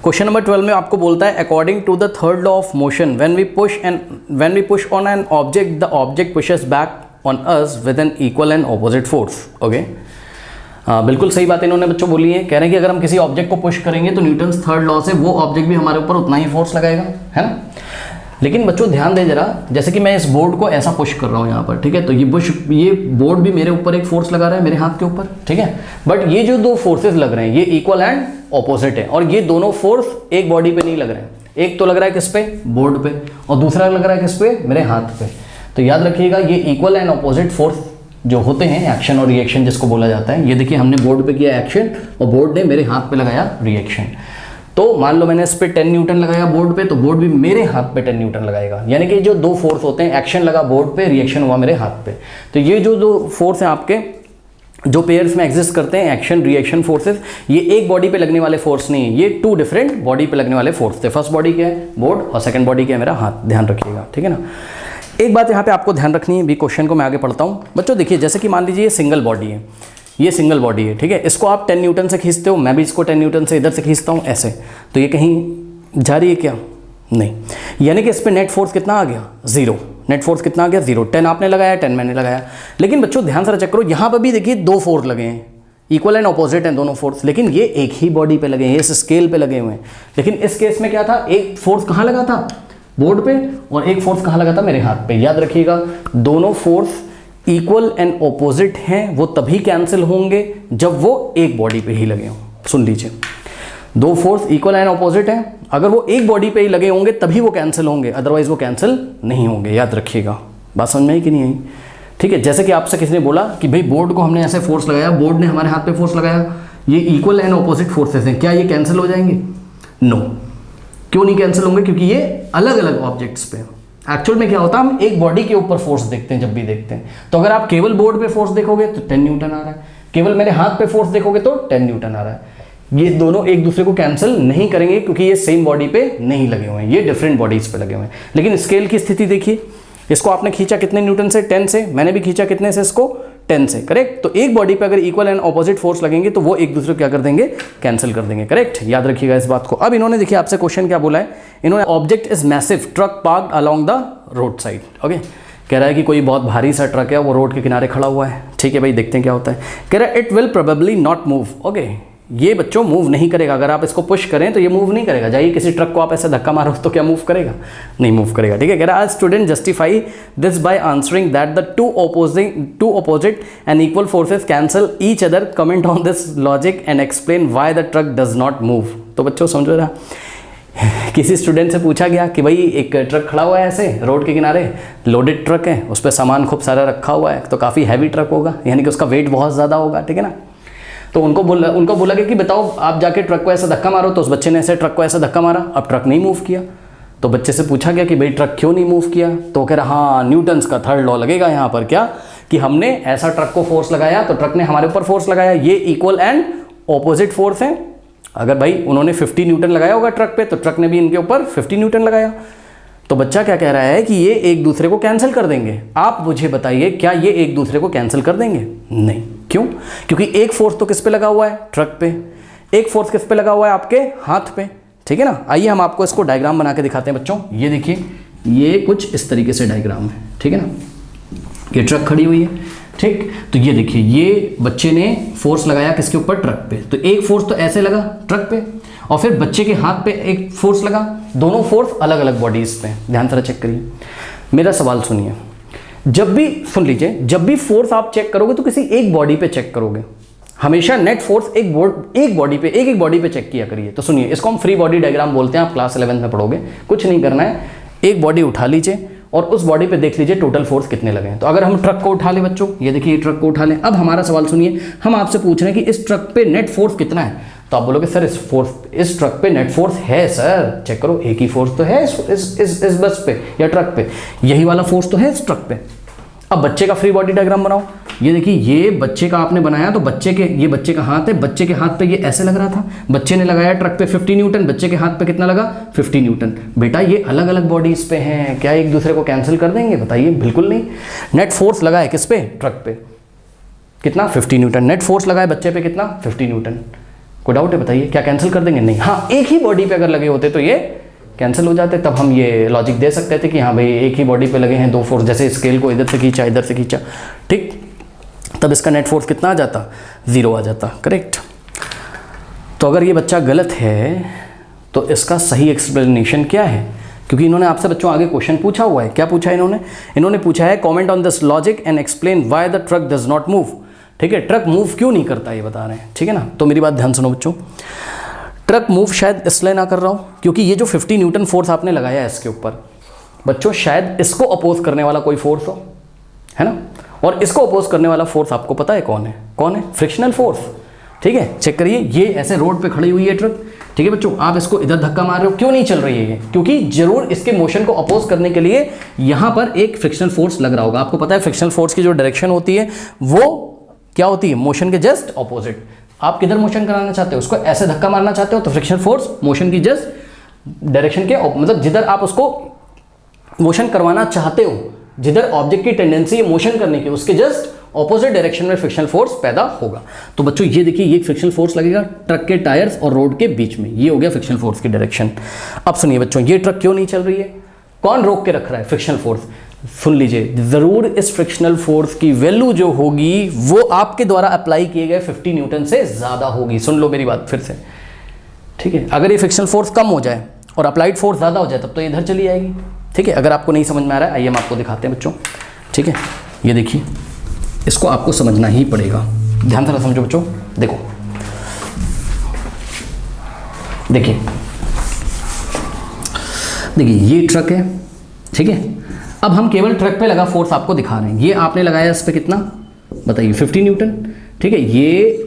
Question number 12 में आपको बोलता है according to the third law of motion when we push on an object the object pushes back on us with an equal and opposite force. Okay, बिल्कुल सही बात इन्होंने बच्चों बोली है। कह रहे हैं कि अगर हम किसी ऑब्जेक्ट को पुश करेंगे तो न्यूटन्स थर्ड लॉ से वो ऑब्जेक्ट भी हमारे ऊपर उतना ही फोर्स लगाएगा, है ना। लेकिन बच्चों ध्यान दें जरा, जैसे कि मैं इस बोर्ड को ऐसा पुश कर रहा हूँ यहाँ पर, ठीक है, तो ये बोर्ड भी मेरे ऊपर एक फोर्स लगा रहा है मेरे हाथ के ऊपर, ठीक है। बट ये जो दो फोर्सेस लग रहे हैं ये इक्वल एंड ऑपोजिट है, और ये दोनों फोर्स एक बॉडी पे नहीं लग रहे हैं। एक तो लग रहा है किस पे, बोर्ड पे, और दूसरा लग रहा है किस पे, मेरे हाथ पे। तो याद रखिएगा ये इक्वल एंड ऑपोजिट फोर्स जो होते हैं, एक्शन और रिएक्शन जिसको बोला जाता है। ये देखिए हमने बोर्ड पे किया एक्शन और बोर्ड ने मेरे हाथ पे लगाया रिएक्शन। तो मान लो मैंने इस पे 10 न्यूटन लगाया बोर्ड पे, तो बोर्ड भी मेरे हाथ पे 10 न्यूटन लगाएगा। यानी कि जो दो फोर्स होते हैं, एक्शन लगा बोर्ड पे, रिएक्शन हुआ मेरे हाथ पे। तो ये जो दो फोर्स हैं आपके जो पेयर्स में एग्जिस्ट करते हैं, एक्शन रिएक्शन फोर्सेस, ये एक बॉडी पे लगने वाले फोर्स नहीं है, ये टू डिफरेंट बॉडी पे लगने वाले फोर्स थे। फर्स्ट बॉडी क्या है, बोर्ड, और सेकंड बॉडी क्या है, मेरा हाथ। ध्यान रखिएगा, ठीक है ना। एक बात यहाँ पे आपको ध्यान रखनी है, भी क्वेश्चन को मैं आगे पढ़ता हूँ बच्चों। देखिए जैसे कि मान लीजिए ये सिंगल बॉडी है, ये सिंगल बॉडी है, ठीक है। इसको आप 10 न्यूटन से खींचते हो, मैं भी इसको 10 न्यूटन से इधर से खींचता हूँ ऐसे, तो ये कहीं जा रही है क्या, नहीं। यानी कि इस पर नेट फोर्स कितना आ गया, 0। नेट फोर्स कितना आ गया, 0। 10 आपने लगाया, 10 मैंने लगाया। लेकिन बच्चों ध्यान से चेक करो, यहाँ पर भी देखिए दो फोर्स लगे हैं, इक्वल एंड ऑपोजिट हैं दोनों फोर्स, लेकिन ये एक ही बॉडी पे लगे हैं, इस स्केल पे लगे हुए हैं। लेकिन इस केस में क्या था, एक फोर्स कहाँ लगा था, बोर्ड पे, और एक फोर्स कहाँ लगा था, मेरे हाथ पे। याद रखिएगा दोनों फोर्स इक्वल एंड ऑपोजिट हैं, वो तभी कैंसिल होंगे जब वो एक बॉडी पे ही लगे हों। सुन लीजिए, दो फोर्स इक्वल एंड ऑपोजिट हैं, अगर वो एक बॉडी पे ही लगे होंगे तभी वो कैंसिल होंगे, अदरवाइज वो कैंसिल नहीं होंगे। याद रखिएगा, बात समझ में आई कि नहीं आई, ठीक है। जैसे कि आपसे किसी ने बोला कि भाई बोर्ड को हमने ऐसे फोर्स लगाया, बोर्ड ने हमारे हाथ पे फोर्स लगाया, ये इक्वल एंड ऑपोजिट फोर्सेस हैं, क्या ये कैंसिल हो जाएंगे, नो। क्यों नहीं कैंसिल होंगे, क्योंकि ये अलग अलग ऑब्जेक्ट्स पे। एक्चुअल में क्या होता है, हम एक बॉडी के ऊपर फोर्स देखते हैं जब भी देखते हैं। तो अगर आप केवल बोर्ड पे फोर्स देखोगे तो 10 न्यूटन आ रहा है, केवल मेरे हाथ पे फोर्स देखोगे तो 10 न्यूटन आ रहा है। ये दोनों एक दूसरे को कैंसिल नहीं करेंगे क्योंकि ये सेम बॉडी पे नहीं लगे हुए हैं, ये डिफरेंट बॉडीज पे लगे हुए हैं। लेकिन स्केल की स्थिति देखिए, इसको आपने खींचा कितने न्यूटन से, 10 से, मैंने भी खींचा कितने से, इसको 10 से, करेक्ट। तो एक बॉडी पे अगर इक्वल एंड ऑपोजिट फोर्स लगेंगे तो वो एक दूसरे को क्या कर देंगे, कैंसिल कर देंगे, करेक्ट। याद रखिएगा इस बात को। अब इन्होंने देखिए आपसे क्वेश्चन क्या बोला है, इन्होंने object is massive truck parked along the road side. Okay, कह रहा है कि कोई बहुत भारी सा ट्रक है, वो रोड के किनारे खड़ा हुआ है, ठीक है भाई, देखते हैं क्या होता है। कह रहा है it will probably not move. Okay, ये बच्चों मूव नहीं करेगा, अगर आप इसको पुश करें तो ये मूव नहीं करेगा। जाइए किसी ट्रक को आप ऐसे धक्का मारो तो क्या मूव करेगा, नहीं मूव करेगा, ठीक है। कह रहा है student justify this by answering that the two opposite and equal forces cancel each other, comment on this logic and explain why the truck does not move. तो बच्चों समझो रहा, किसी स्टूडेंट से पूछा गया कि भाई एक ट्रक खड़ा हुआ है ऐसे रोड के किनारे, लोडेड ट्रक है, उस पर सामान खूब सारा रखा हुआ है, तो काफ़ी हैवी ट्रक होगा, यानी कि उसका वेट बहुत ज़्यादा होगा, ठीक है ना। तो उनको बोला गया कि बताओ आप जाके ट्रक को ऐसा धक्का मारो, तो उस बच्चे ने ऐसे ट्रक को ऐसा धक्का मारा, अब ट्रक नहीं मूव किया। तो बच्चे से पूछा गया कि भाई ट्रक क्यों नहीं मूव किया, तो कह रहा हाँ न्यूटन्स का थर्ड लॉ लगेगा यहाँ पर, क्या कि हमने ऐसा ट्रक को फोर्स लगाया तो ट्रक ने हमारे ऊपर फोर्स लगाया, ये इक्वल एंड ऑपोजिट फोर्स है। अगर भाई उन्होंने 50 न्यूटन लगाया होगा ट्रक पे, तो ट्रक ने भी इनके ऊपर 50 न्यूटन लगाया। तो बच्चा क्या कह रहा है कि ये एक दूसरे को कैंसिल कर देंगे। आप मुझे बताइए क्या ये एक दूसरे को कैंसिल कर देंगे, नहीं। क्यों, क्योंकि एक फोर्स तो किस पे लगा हुआ है, ट्रक पे, एक फोर्स किस पे लगा हुआ है, आपके हाथ पे, ठीक है ना। आइए हम आपको इसको डायग्राम बना के दिखाते हैं बच्चों। ये देखिए, ये कुछ इस तरीके से डायग्राम है, ठीक है ना। ये ट्रक खड़ी हुई है, ठीक। तो ये देखिए, ये बच्चे ने फोर्स लगाया किसके ऊपर, ट्रक पे। तो एक फोर्स तो ऐसे लगा ट्रक पे, और फिर बच्चे के हाथ पे एक फोर्स लगा, दोनों फोर्स अलग अलग बॉडीज पे। ध्यान से चेक करिए, मेरा सवाल सुनिए। जब भी सुन लीजिए, जब भी फोर्स आप चेक करोगे तो किसी एक बॉडी पे चेक करोगे, हमेशा नेट फोर्स एक बॉडी पे, एक बॉडी पे चेक किया करिए। तो सुनिए, इसको हम फ्री बॉडी डायग्राम बोलते हैं, आप क्लास 11 में पढ़ोगे। कुछ नहीं करना है, एक बॉडी उठा लीजिए और उस बॉडी पे देख लीजिए टोटल फोर्स कितने लगे हैं। तो अगर हम ट्रक को उठा लें बच्चों, ये देखिए ये ट्रक को उठा लें। अब हमारा सवाल सुनिए, हम आपसे पूछ रहे हैं कि इस ट्रक पे नेट फोर्स कितना है। तो आप बोलोगे सर इस ट्रक पे नेट फोर्स है सर, चेक करो एक ही फोर्स तो है इस बस पे या ट्रक पे, यही वाला फोर्स तो है इस ट्रक पे। अब बच्चे का फ्री बॉडी डायग्राम बनाओ। ये देखिए, ये बच्चे का आपने बनाया, तो ये बच्चे का हाथ है, बच्चे के हाथ पे ये ऐसे लग रहा था, बच्चे ने लगाया ट्रक पे 50 न्यूटन, बच्चे के हाथ पे कितना लगा, 50 न्यूटन। बेटा ये अलग अलग बॉडीज पे हैं, क्या एक दूसरे को कैंसिल कर देंगे, बताइए, बिल्कुल नहीं। नेट फोर्स लगा है किस पे, ट्रक पे, कितना, 50 न्यूटन। नेट फोर्स लगा है बच्चे पे कितना, 50 न्यूटन। कोई डाउट है बताइए, क्या कैंसिल कर देंगे? नहीं। हाँ, एक ही बॉडी पे अगर लगे होते तो ये कैंसिल हो जाते, तब हम ये लॉजिक दे सकते थे कि हाँ भाई एक ही बॉडी पे लगे हैं दो फोर्स, जैसे स्केल को इधर से खींचा इधर से खींचा, ठीक, तब इसका नेट फोर्स कितना आ जाता? 0 आ जाता, करेक्ट। तो अगर ये बच्चा गलत है तो इसका सही एक्सप्लेनेशन क्या है? क्योंकि इन्होंने आपसे बच्चों आगे क्वेश्चन पूछा हुआ है। क्या पूछा है इन्होंने पूछा है comment on this logic and explain why the truck does not move. ठीक है, ट्रक मूव क्यों नहीं करता ये बता रहे हैं, ठीक है ना। तो मेरी बात ध्यान सुनो बच्चों, ट्रक मूव शायद इसलिए ना कर रहा हूँ क्योंकि ये जो 50 न्यूटन फोर्स आपने लगाया है इसके ऊपर बच्चों, शायद इसको अपोज करने वाला कोई फोर्स हो, है ना। और इसको अपोज करने वाला फोर्स आपको पता है कौन है? कौन है? Frictional force. ठीक है, चेक करिए, ये ऐसे रोड पे खड़ी हुई है ट्रक, ठीक है बच्चों, आप इसको इधर धक्का मार रहे हो, क्यों नहीं चल रही है ये? क्योंकि जरूर इसके मोशन को अपोज करने के लिए यहाँ पर एक फ्रिक्शनल फोर्स लग रहा होगा। आपको पता है फ्रिक्शनल फोर्स की जो डायरेक्शन होती है वो क्या होती है? मोशन के जस्ट ऑपोजिट। आप किधर मोशन कराना चाहते हो? उसको ऐसे धक्का मारना चाहते हो तो फ्रिक्शनल फोर्स मोशन की जस्ट डायरेक्शन के मतलब जिधर आप उसको मोशन करवाना चाहते हो, जिधर ऑब्जेक्ट की टेंडेंसी है मोशन करने की, उसके जस्ट ऑपोजिट डायरेक्शन में फ्रिक्शनल फोर्स पैदा होगा। तो बच्चों ये देखिए, ये फ्रिक्शनल फोर्स लगेगा ट्रक के टायर्स और रोड के बीच में, ये हो गया फ्रिक्शनल फोर्स की डायरेक्शन। अब सुनिए बच्चों, ये ट्रक क्यों नहीं चल रही है? कौन रोक के रख रहा है? Frictional force. सुन लीजिए, जरूर इस फ्रिक्शनल फोर्स की वैल्यू जो होगी वो आपके द्वारा अप्लाई किए गए 50 न्यूटन से ज्यादा होगी। सुन लो मेरी बात फिर से, ठीक है। अगर ये फ्रिक्शनल फोर्स कम हो जाए और अप्लाइड फोर्स ज्यादा हो जाए तब तो इधर चली आएगी, ठीक है। अगर आपको नहीं समझ में आ रहा है, आइए हम आपको दिखाते हैं बच्चों, ठीक है। ये देखिए, इसको आपको समझना ही पड़ेगा, ध्यान से समझो बच्चों। देखो, देखिए ये ट्रक है, ठीक है। अब हम केवल ट्रक पे लगा फोर्स आपको दिखा रहे हैं। ये आपने लगाया इस पे कितना बताइए? 50 न्यूटन, ठीक है। ये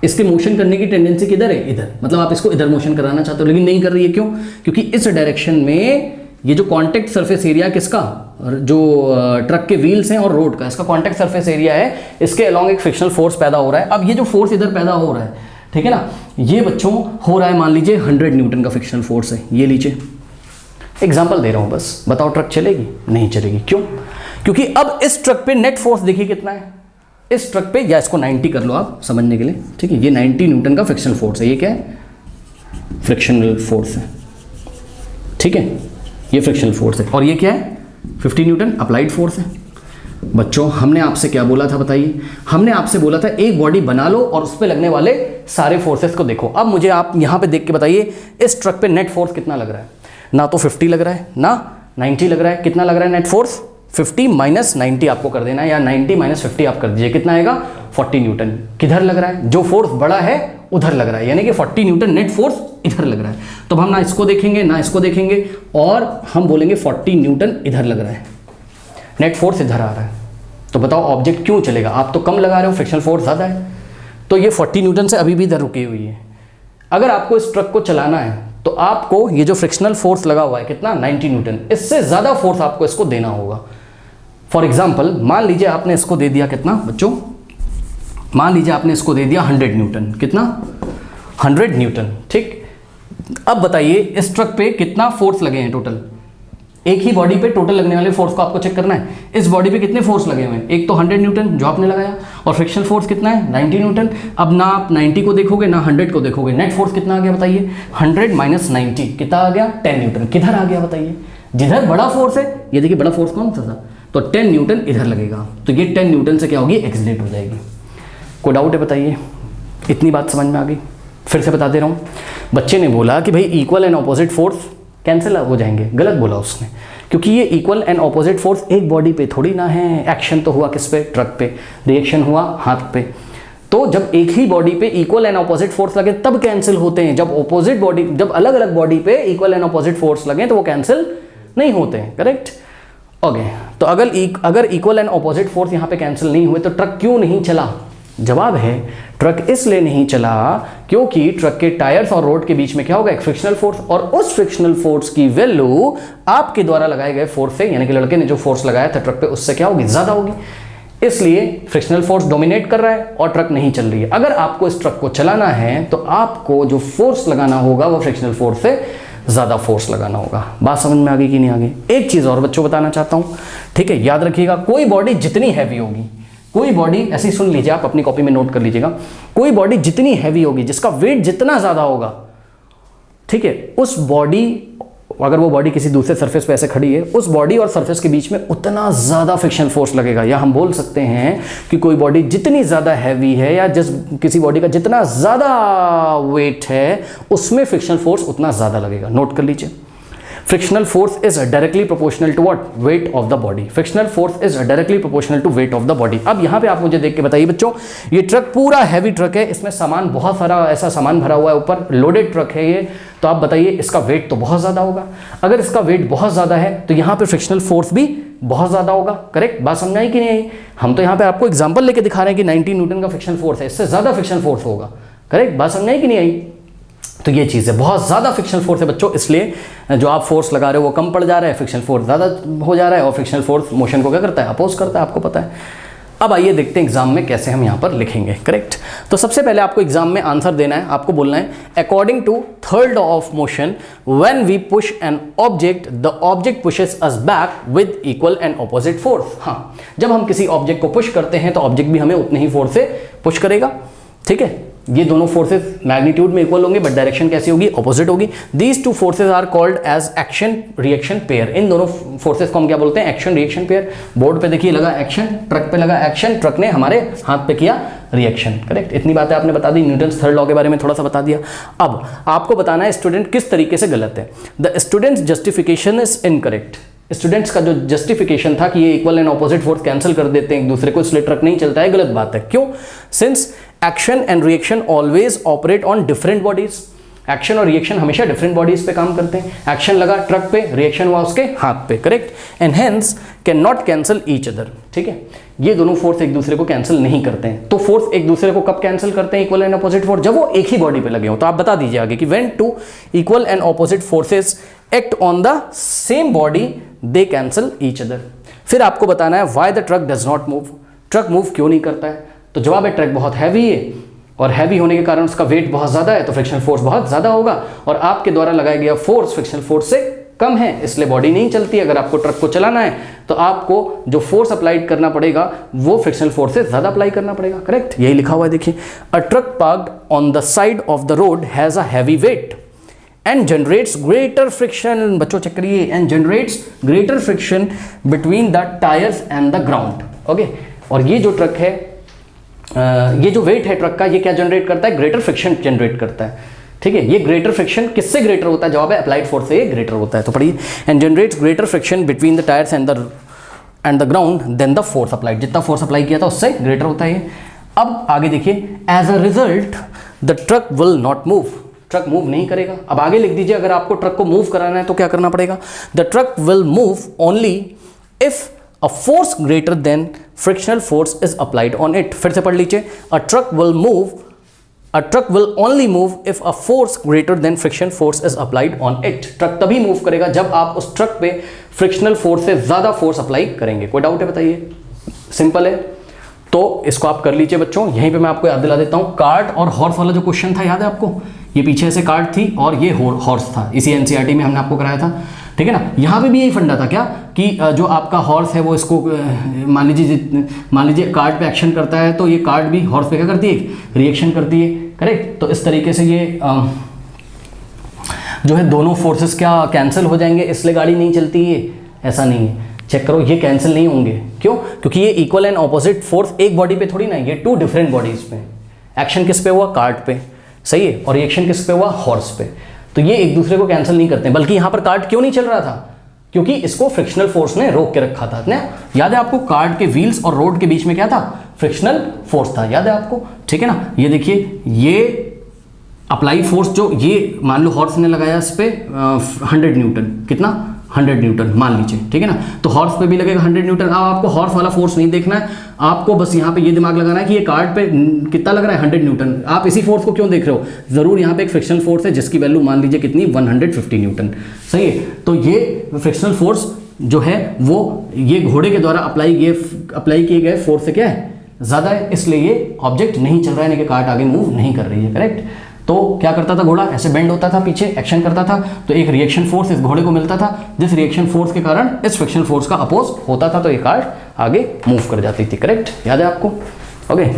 इसके मोशन करने की टेंडेंसी किधर है? इधर, मतलब आप इसको इधर मोशन कराना चाहते हो लेकिन नहीं कर रही है। क्यों? क्योंकि इस डायरेक्शन में ये जो कॉन्टैक्ट सरफेस एरिया किसका, जो ट्रक के व्हील्स हैं और रोड का, इसका कॉन्टैक्ट सरफेस एरिया है, इसके अलोंग एक फ्रिक्शनल फोर्स पैदा हो रहा है। अब ये जो फोर्स इधर पैदा हो रहा है, ठीक है ना, ये बच्चों हो रहा है, मान लीजिए 100 न्यूटन का फ्रिक्शनल फोर्स है। ये लीजिए, एग्जाम्पल दे रहा हूं बस, बताओ ट्रक चलेगी? नहीं चलेगी। क्यों? क्योंकि अब इस ट्रक पे नेट फोर्स देखिए कितना है इस ट्रक पे, या इसको 90 कर लो आप समझने के लिए, ठीक है। ये 90 न्यूटन का फ्रिक्शनल फोर्स है। ये क्या है? फ्रिक्शनल फोर्स है, ठीक है। ये फ्रिक्शनल फोर्स है। और ये क्या है? 50 न्यूटन अप्लाइड फोर्स है। बच्चों हमने आपसे क्या बोला था बताइए? हमने आपसे बोला था एक बॉडी बना लो और उस पर लगने वाले सारे फोर्सेस को देखो। अब मुझे आप यहां पे देख के बताइए, इस ट्रक पे नेट फोर्स कितना लग रहा है? ना तो 50 लग रहा है ना 90 लग रहा है। कितना लग रहा है नेट फोर्स? 50 माइनस 90 आपको कर देना है, या 90 माइनस 50 आप कर दीजिए। कितना आएगा? 40 न्यूटन। किधर लग रहा है? जो फोर्स बड़ा है उधर लग रहा है, यानी कि 40 न्यूटन नेट फोर्स इधर लग रहा है। तो हम ना इसको देखेंगे ना इसको देखेंगे, और हम बोलेंगे 40 न्यूटन इधर लग रहा है, नेट फोर्स इधर आ रहा है। तो बताओ ऑब्जेक्ट क्यों चलेगा? आप तो कम लगा रहे हो, फ्रिक्शनल फोर्स ज़्यादा है। तो ये 40 न्यूटन से अभी भी इधर रुकी हुई है। अगर आपको इस ट्रक को चलाना है तो आपको ये जो फ्रिक्शनल फोर्स लगा हुआ है कितना? 90 न्यूटन, इससे ज़्यादा फोर्स आपको इसको देना होगा। फॉर एग्जाम्पल मान लीजिए आपने इसको दे दिया कितना बच्चों? मान लीजिए आपने इसको दे दिया 100 न्यूटन। कितना? 100 न्यूटन, ठीक। अब बताइए इस ट्रक पे कितना फोर्स लगे हैं टोटल? एक ही बॉडी पे टोटल लगने वाले फोर्स को आपको चेक करना है। इस बॉडी पे कितने फोर्स लगे हुए हैं? एक तो 100 न्यूटन जो आपने लगाया, और फ्रिक्शनल फोर्स कितना है? 90 न्यूटन। अब ना आप 90 को देखोगे ना 100 को देखोगे, नेट फोर्स कितना आ गया बताइए? 100 माइनस 90 कितना आ गया? 10 न्यूटन। किधर आ गया बताइए? जिधर बड़ा फोर्स है, ये देखिए बड़ा फोर्स कौन सा था, तो 10 न्यूटन इधर लगेगा, तो ये 10 न्यूटन से क्या होगी? एक्सीलरेट हो जाएगी। कोई डाउट है बताइए? इतनी बात समझ में आ गई? फिर से बता दे रहा हूँ। बच्चे ने बोला कि भाई equal and opposite force cancel हो जाएंगे, गलत बोला उसने, क्योंकि ये इक्वल एंड ऑपोजिट फोर्स एक बॉडी पे थोड़ी ना है। एक्शन तो हुआ किस पे? ट्रक पे। रिएक्शन हुआ हाथ पे। तो जब एक ही बॉडी पे इक्वल एंड ऑपोजिट फोर्स लगे तब कैंसिल होते हैं। जब अलग अलग बॉडी पे इक्वल एंड ऑपोजिट फोर्स लगे तो वो कैंसिल नहीं होते हैं, करेक्ट। ओके, तो अगर इक्वल एंड ऑपोजिट फोर्स यहाँ पे कैंसिल नहीं हुए तो ट्रक क्यों नहीं चला? जवाब है ट्रक इसलिए नहीं चला क्योंकि ट्रक के टायर्स और रोड के बीच में क्या होगा? एक फ्रिक्शनल फोर्स, और उस फ्रिक्शनल फोर्स की वैल्यू आपके द्वारा लगाए गए फोर्स से, यानी कि लड़के ने जो फोर्स लगाया था ट्रक पे, उससे क्या होगी? ज्यादा होगी। इसलिए फ्रिक्शनल फोर्स डोमिनेट कर रहा है और ट्रक नहीं चल रही है। अगर आपको इस ट्रक को चलाना है तो आपको जो फोर्स लगाना होगा वो फ्रिक्शनल फोर्स से ज्यादा फोर्स लगाना होगा। बात समझ में आ गई कि नहीं आ गई? एक चीज और बच्चों बताना चाहता हूं, ठीक है, याद रखिएगा, कोई बॉडी जितनी हैवी होगी, कोई बॉडी, ऐसे ही सुन लीजिए, आप अपनी कॉपी में नोट कर लीजिएगा, कोई बॉडी जितनी हैवी होगी, जिसका वेट जितना ज़्यादा होगा, ठीक है, उस बॉडी, अगर वो बॉडी किसी दूसरे सरफेस पे ऐसे खड़ी है, उस बॉडी और सरफेस के बीच में उतना ज़्यादा फ्रिक्शन फोर्स लगेगा। या हम बोल सकते हैं कि कोई बॉडी जितनी ज़्यादा हैवी है या किसी बॉडी का जितना ज़्यादा वेट है, उसमें फ्रिक्शन फोर्स उतना ज़्यादा लगेगा। नोट कर लीजिए, frictional force is directly proportional to what? Weight of the body. Frictional force is directly proportional to weight of the body. अब यहाँ पे आप मुझे देख के बताइए बच्चों, ये ट्रक पूरा हैवी ट्रक है, इसमें सामान बहुत सारा ऐसा सामान भरा हुआ है, ऊपर लोडेड ट्रक है ये, तो आप बताइए इसका वेट तो बहुत ज़्यादा होगा। अगर इसका वेट बहुत ज़्यादा है तो यहाँ पे फ्रिक्शनल फोर्स भी बहुत ज़्यादा होगा। करेक्ट बात समझ आई कि नहीं आई? हम तो यहाँ पे आपको एग्जाम्पल लेके दिखा रहे हैं कि 19 न्यूटन का फ्रिक्शनल फोर्स है, इससे ज़्यादा फ्रिक्शनल फोर्स होगा। करेक्ट बात समझ आई कि नहीं आई? तो ये चीज़ है, बहुत ज़्यादा फ्रिक्शनल फोर्स है बच्चों, इसलिए जो आप फोर्स लगा रहे हो वो कम पड़ जा रहा है, फ्रिक्शनल फोर्स ज़्यादा हो जा रहा है, और फ्रिक्शनल फोर्स मोशन को क्या करता है? अपोज करता है, आपको पता है। अब आइए देखते हैं एग्जाम में कैसे हम यहाँ पर लिखेंगे। करेक्ट, तो सबसे पहले आपको एग्जाम में आंसर देना है, आपको बोलना है according to third law of motion when we push an object the object pushes us back with equal and opposite force. हाँ, जब हम किसी ऑब्जेक्ट को पुश करते हैं तो ऑब्जेक्ट भी हमें उतने ही फोर्स से पुश करेगा। ठीक है, ये दोनों फोर्सेस मैग्नीट्यूड में इक्वल होंगे, बट डायरेक्शन कैसी होगी? ऑपोजिट होगी। These two forces are called as action reaction pair. इन दोनों फोर्सेस को हम क्या बोलते हैं? Action reaction pair. बोर्ड पे देखिए लगा एक्शन, ट्रक पे लगा एक्शन, ट्रक ने हमारे हाथ पे किया रिएक्शन। करेक्ट, इतनी बातें आपने बता दी, न्यूटन्स थर्ड लॉ के बारे में थोड़ा सा बता दिया। अब आपको बताना है स्टूडेंट किस तरीके से गलत है। The students justification is incorrect. Students का जो जस्टिफिकेशन था कि ये equal and opposite force cancel कर देते हैं एक दूसरे को, इसलिए ट्रक नहीं चलता है, गलत बात है। क्यों? Since action and reaction always operate on different bodies. Action और रिएक्शन हमेशा डिफरेंट बॉडीज पे काम करते हैं। एक्शन लगा ट्रक पे, रिएक्शन हुआ उसके हाथ पे। Correct, and hence can not cancel each other. ठीक है, ये दोनों फोर्स एक दूसरे को कैंसिल नहीं करते हैं। तो फोर्स एक दूसरे को कब कैंसिल करते हैं, इक्वल एंड ऑपोजिट फोर्स? जब वो एक ही बॉडी पे लगे हो। तो आप बता दीजिए आगे कि when two equal and opposite forces act on the same body they cancel each other. फिर आपको बताना है why the truck does not move. Truck move क्यों नहीं करता है? तो जवाब है ट्रक बहुत हैवी है, और हैवी होने के कारण उसका वेट बहुत ज़्यादा है, तो फ्रिक्शनल फोर्स बहुत ज़्यादा होगा, और आपके द्वारा लगाया गया फोर्स फ्रिक्शनल फोर्स से कम है, इसलिए बॉडी नहीं चलती। अगर आपको ट्रक को चलाना है तो आपको जो फोर्स अप्लाइड करना पड़ेगा वो फ्रिक्शनल फोर्स से ज़्यादा अप्लाई करना पड़ेगा। करेक्ट, यही लिखा हुआ है देखिए, a truck parked on the side of the road has a heavy weight and generates greater friction। बच्चों चेक करिए, and generates greater friction between the tires and the ground। Okay, और ये जो ट्रक है, ये जो वेट है truck का, ये क्या जनरेट करता है? ग्रेटर फ्रिक्शन जनरेट करता है। ठीक है, ये ग्रेटर फ्रिक्शन किससे ग्रेटर होता है? जवाब है अप्लाइड फोर्स से ग्रेटर होता है। तो पढ़िए, and generates greater friction between the tyres and the ground then the force applied. जितना फोर्स अप्लाई किया था उससे ग्रेटर होता है ये। अब आगे देखिए, as a result the truck will not move. Truck move नहीं करेगा। अब आगे लिख दीजिए, अगर आपको ट्रक को मूव कराना है तो क्या करना पड़ेगा? The truck will move only if a force greater than frictional force is applied on it. फिर से पढ़ लीजिए, a truck will only move if a force greater than friction force is applied on it. Truck तभी move करेगा जब आप उस truck पे फ्रिक्शनल फोर्स से ज्यादा फोर्स अप्लाई करेंगे। कोई डाउट है बताइए? सिंपल है, तो इसको आप कर लीजिए बच्चों। यहीं पे मैं आपको याद दिला देता हूँ, कार्ट और हॉर्स वाला जो क्वेश्चन था, याद है आपको? ये पीछे से कार्ट थी और ये हॉर्स था, इसी एनसीईआरटी में हमने आपको कराया था। ठीक है ना, यहाँ पे भी यही फंडा था क्या कि जो आपका हॉर्स है वो इसको मान लीजिए कार्ट पे एक्शन करता है, तो ये कार्ट भी हॉर्स पे क्या करती है? रिएक्शन करती है। करेक्ट, तो इस तरीके से ये जो है दोनों फोर्सेस क्या कैंसिल हो जाएंगे, इसलिए गाड़ी नहीं चलती है। ऐसा नहीं है, चेक करो, ये कैंसिल नहीं होंगे। क्यों? क्योंकि ये इक्वल एंड ऑपोजिट फोर्स एक बॉडी पे थोड़ी ना, ये टू डिफरेंट बॉडीज पे। एक्शन किस पे हुआ? कार्ट पे, सही है, और रिएक्शन किस पे हुआ? हॉर्स पे। तो ये एक दूसरे को कैंसिल नहीं करते। बल्कि यहाँ पर कार्ट क्यों नहीं चल रहा था? क्योंकि इसको फ्रिक्शनल फोर्स ने रोक के रखा था ना। याद है आपको, कार्ट के व्हील्स और रोड के बीच में क्या था? फ्रिक्शनल फोर्स था, याद है आपको? ठीक है ना, ये देखिए, ये अप्लाई फोर्स जो ये मान लो हॉर्स ने लगाया इस पे 100 न्यूटन, कितना? 100 न्यूटन मान लीजिए। ठीक है ना, तो हॉर्स पे भी लगेगा 100 न्यूटन। अब आपको हॉर्स वाला फोर्स नहीं देखना है, आपको बस यहाँ पे ये दिमाग लगाना है कि ये कार्ट पे कितना लग रहा है? 100 न्यूटन। आप इसी फोर्स को क्यों देख रहे हो? जरूर यहाँ पे एक फ्रिक्शनल फोर्स है जिसकी वैल्यू मान लीजिए कितनी? 150 न्यूटन। सही है, तो ये फ्रिक्शनल फोर्स जो है वो ये घोड़े के द्वारा अप्लाई किए गए फोर्स से क्या है? ज़्यादा है, इसलिए ये ऑब्जेक्ट नहीं चल रहा है, यानी कि कार्ट आगे मूव नहीं कर रही है। करेक्ट, तो क्या करता था घोड़ा? ऐसे बेंड होता था, पीछे एक्शन करता था, तो एक रिएक्शन फोर्स इस घोड़े को मिलता था, जिस रिएक्शन फोर्स के कारण इस फ्रिक्शन फोर्स का अपोज होता था, तो ये कार्ट आगे मूव कर जाती थी, करेक्ट, याद है आपको? ओके,